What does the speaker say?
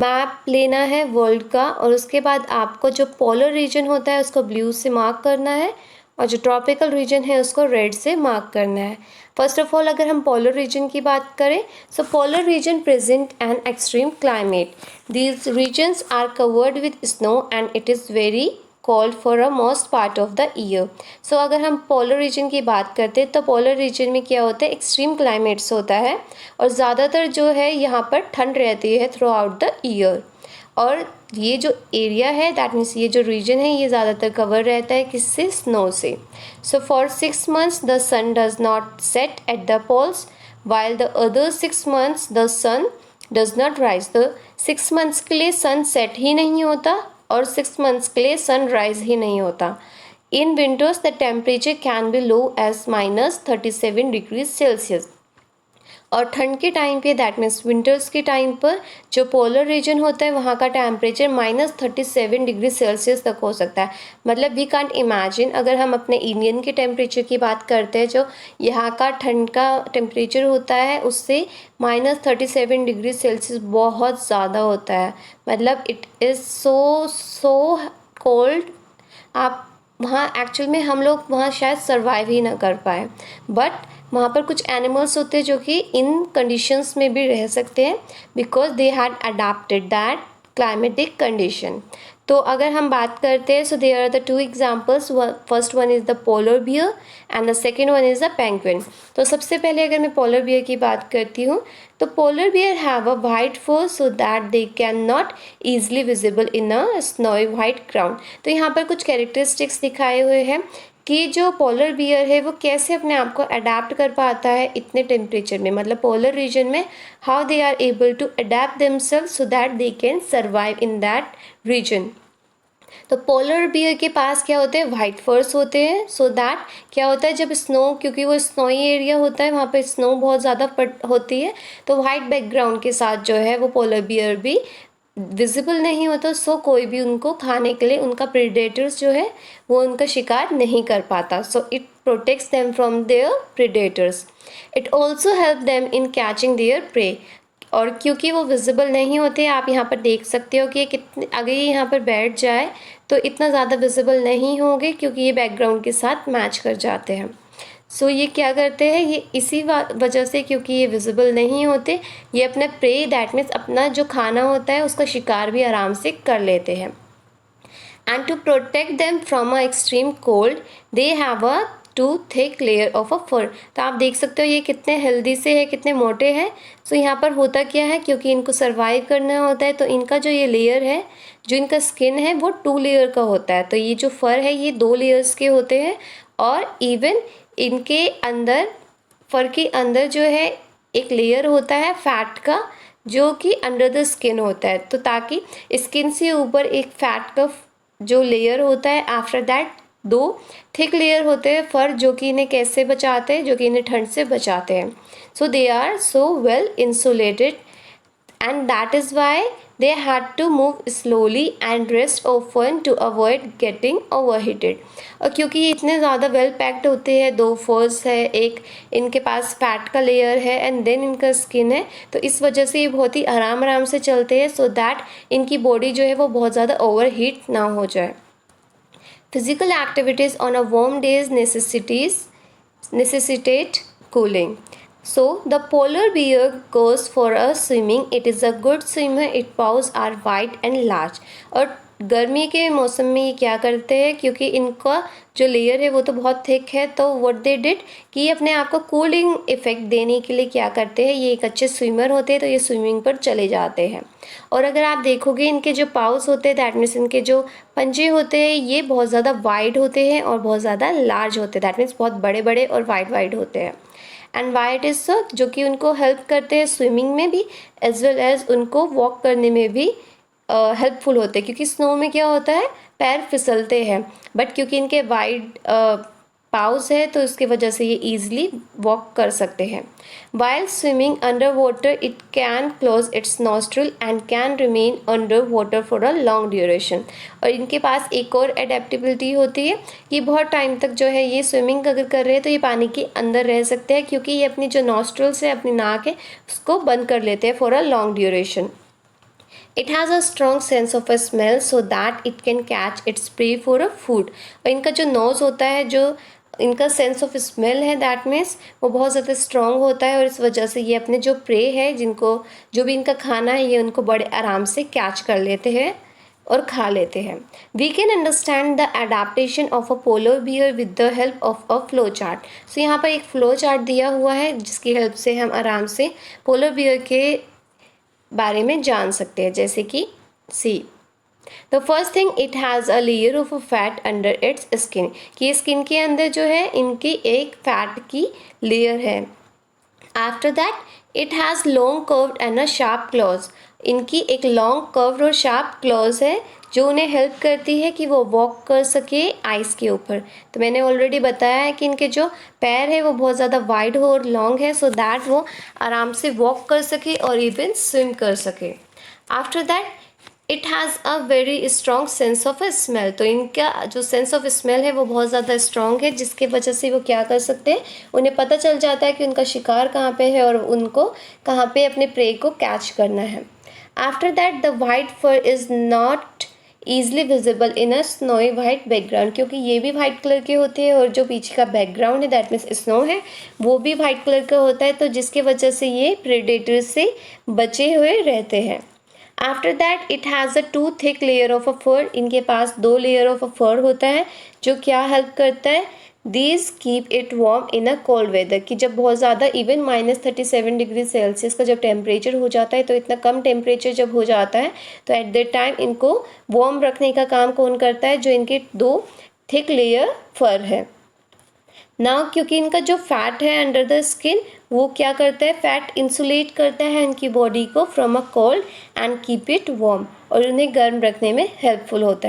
Map लेना है world का और उसके बाद आपको जो पोलर रीजन होता है उसको ब्लू से मार्क करना है और जो ट्रॉपिकल रीजन है उसको रेड से मार्क करना है। फर्स्ट ऑफ ऑल अगर हम पोलर रीजन की बात करें, so polar region present an extreme climate. These regions are covered with snow and it is very cold for a most part of the year. So अगर हम polar region की बात करते हैं तो पोलर रीजन में क्या होता है, एक्सट्रीम क्लाइमेट्स होता है और ज़्यादातर जो है यहाँ पर ठंड रहती है थ्रू आउट द ईयर। और ये जो एरिया है दैट मीन्स ये जो रीजन है ये ज़्यादातर कवर रहता है किससे, स्नो से। So for 6 months the sun does not set at the poles while the other 6 months the sun does not rise. तो 6 months के लिए सन सेट ही नहीं होता और 6 months के लिए सन राइज ही नहीं होता। In winters the temperature can be low as -37 degree Celsius. और ठंड के टाइम पे दैट मीन्स विंटर्स के टाइम पर जो पोलर रीजन होता है वहाँ का टेम्परेचर -37 डिग्री सेल्सियस तक हो सकता है। मतलब वी कांट इमेजिन, अगर हम अपने इंडियन के टेम्परेचर की बात करते हैं जो यहाँ का ठंड का टेम्परेचर होता है उससे -37 डिग्री सेल्सियस बहुत ज़्यादा होता है। मतलब इट इज़ सो कोल्ड। आप वहाँ एक्चुअल में हम लोग वहाँ शायद सर्वाइव ही ना कर पाए, बट वहाँ पर कुछ एनिमल्स होते हैं जो कि इन कंडीशंस में भी रह सकते हैं because they had adapted that climatic condition. तो अगर हम बात करते हैं, so there are the 2 examples. First one is the polar bear and the second one is the penguin. तो सबसे पहले अगर मैं पोलर बियर की बात करती हूँ तो polar bear have a white fur so that they can not easily visible in a snowy white ground. तो यहाँ पर कुछ कैरेक्टरिस्टिक्स दिखाए हुए हैं कि जो पोलर बियर है वो कैसे अपने आप को अडेप्ट कर पाता है इतने टेम्परेचर में, मतलब पोलर रीजन में how they are able to adapt themselves so that they can survive in that region. तो पोलर बियर के पास क्या होते हैं, वाइट फर्स होते हैं। सो दैट क्या होता है, जब स्नो, क्योंकि वो स्नोई एरिया होता है वहाँ पे स्नो बहुत ज़्यादा होती है तो वाइट बैकग्राउंड के साथ जो है वो पोलर बियर भी विजिबल नहीं होता। सो कोई भी उनको खाने के लिए, उनका प्रेडेटर्स जो है वो उनका शिकार नहीं कर पाता। So it protects them from their predators. It also help them in catching their prey. और क्योंकि वो विजिबल नहीं होते, आप यहाँ पर देख सकते हो कि कितने, अगर ये यहाँ पर बैठ जाए तो इतना ज़्यादा विजिबल नहीं होंगे क्योंकि ये बैकग्राउंड के साथ मैच कर जाते हैं। सो ये क्या करते हैं, ये इसी वजह से, क्योंकि ये विजिबल नहीं होते, ये अपने प्रे दैट मीन्स अपना जो खाना होता है उसका शिकार भी आराम से कर लेते हैं। And to protect them from a extreme cold they have a two thick layer of a fur. तो आप देख सकते हो ये कितने हेल्दी से है, कितने मोटे हैं। सो यहाँ पर होता क्या है, क्योंकि इनको सर्वाइव करना होता है तो इनका जो ये लेयर है, जो इनका स्किन है वो 2 लेयर का होता है। तो ये जो फर है ये 2 लेयर्स के होते हैं और इवन इनके अंदर, फर के अंदर जो है एक लेयर होता है फैट का जो कि अंडर द स्किन होता है। तो ताकि स्किन से ऊपर एक फैट का जो लेयर होता है, आफ्टर दैट 2 थिक लेयर होते हैं फर जो कि इन्हें कैसे बचाते हैं, जो कि इन्हें ठंड से बचाते हैं। So they are so well insulated and that is why they had to move slowly and rest often to avoid getting overheated। और क्योंकि ये इतने ज़्यादा वेल पैक्ड होते हैं, 2 फर्स है, एक इनके पास फैट का लेयर है एंड देन इनका स्किन है, तो इस वजह से ये बहुत ही आराम से चलते हैं सो दैट इनकी बॉडी जो है वो बहुत ज़्यादा ओवरहीट ना हो जाए। Physical activities on a warm days necessitate cooling. So the polar bear goes for a swimming. It is a good swimmer. Its paws are wide and large. और गर्मी के मौसम में ये क्या करते हैं, क्योंकि इनका जो लेयर है वो तो बहुत थिक है, तो व्हाट दे डिड कि ये अपने आप को कूलिंग इफेक्ट देने के लिए क्या करते हैं, ये एक अच्छे स्विमर होते हैं तो ये स्विमिंग पर चले जाते हैं। और अगर आप देखोगे इनके जो पाउस होते हैं दैट मीन्स इनके जो पंजे होते हैं ये बहुत ज़्यादा वाइड होते हैं और बहुत ज़्यादा लार्ज होते हैं, दैट मीन्स बहुत बड़े बड़े और वाइड होते हैं। एंड वाइट इज सो जो कि उनको हेल्प करते हैं स्विमिंग में भी एज वेल एज उनको वॉक करने में भी हेल्पफुल होते हैं, क्योंकि स्नो में क्या होता है पैर फिसलते हैं, बट क्योंकि इनके वाइड पाउस है तो उसकी वजह से ये ईजिली वॉक कर सकते हैं। While swimming under water it can close it's nostril and can remain under water for a long duration. और इनके पास एक और एडेप्टेबिलिटी होती है कि बहुत टाइम तक जो है ये स्विमिंग अगर कर रहे हैं तो ये पानी के अंदर रह सकते हैं, क्योंकि ये अपनी जो नॉस्ट्रिल्स है, अपनी नाक है, उसको बंद कर लेते हैं for a long duration. It has a strong sense of a smell so that it can catch its prey for a food. और इनका जो नोज़ होता है, जो इनका सेंस ऑफ स्मेल है, दैट मीन्स वो बहुत ज़्यादा स्ट्रॉन्ग होता है और इस वजह से ये अपने जो प्रे है, जिनको जो भी इनका खाना है, ये उनको बड़े आराम से कैच कर लेते हैं और खा लेते हैं। We can understand the adaptation of a polar bear with the help of a flow chart. So यहाँ पर एक फ्लो चार्ट दिया हुआ है जिसकी हेल्प से हम आराम से पोलर बियर के बारे में जान सकते हैं। जैसे कि see the first thing, it has a layer of a fat under its skin, कि स्किन के अंदर जो है इनकी एक फैट की लेयर है। After that it has long curved and a sharp clause, इनकी एक लॉन्ग कर्व्ड और शार्प क्लॉज है जो उन्हें हेल्प करती है कि वो वॉक कर सके आइस के ऊपर। तो मैंने ऑलरेडी बताया है कि इनके जो पैर है वो बहुत ज़्यादा वाइड हो और लॉन्ग है, सो दैट वो आराम से वॉक कर सके और इवन स्विम कर सके। After that it has a very strong sense of smell, तो इनका जो सेंस ऑफ स्मेल है वो बहुत ज़्यादा स्ट्रॉन्ग है, जिसके वजह से वो क्या कर सकते हैं, उन्हें पता चल जाता है कि उनका शिकार कहाँ पे है और उनको कहाँ पे अपने प्रे को कैच करना है। After that the white fur is not easily visible in a snowy white background, क्योंकि ये भी वाइट कलर के होते हैं और जो पीछे का बैकग्राउंड है, दैट मीन्स स्नो है, वो भी वाइट कलर का होता है, तो जिसकी वजह से ये प्रेडेटर से बचे हुए रहते हैं। After that it has a two thick layer of a fur, इनके पास 2 लेयर ऑफ अ फर होता है जो क्या हेल्प करता है, these keep it warm in a cold weather, कि जब बहुत ज़्यादा इवन -37 डिग्री सेल्सियस का जब टेम्परेचर हो जाता है, तो इतना कम टेम्परेचर जब हो जाता है तो एट दैट टाइम इनको वार्म रखने का काम कौन करता है, जो इनके 2 थिक लेयर फर है ना, क्योंकि इनका जो फैट है अंडर द स्किन वो क्या करता है, फैट इंसुलेट करता है इनकी बॉडी को from a cold and keep it warm, और उन्हें गर्म रखने में हेल्पफुल होता है।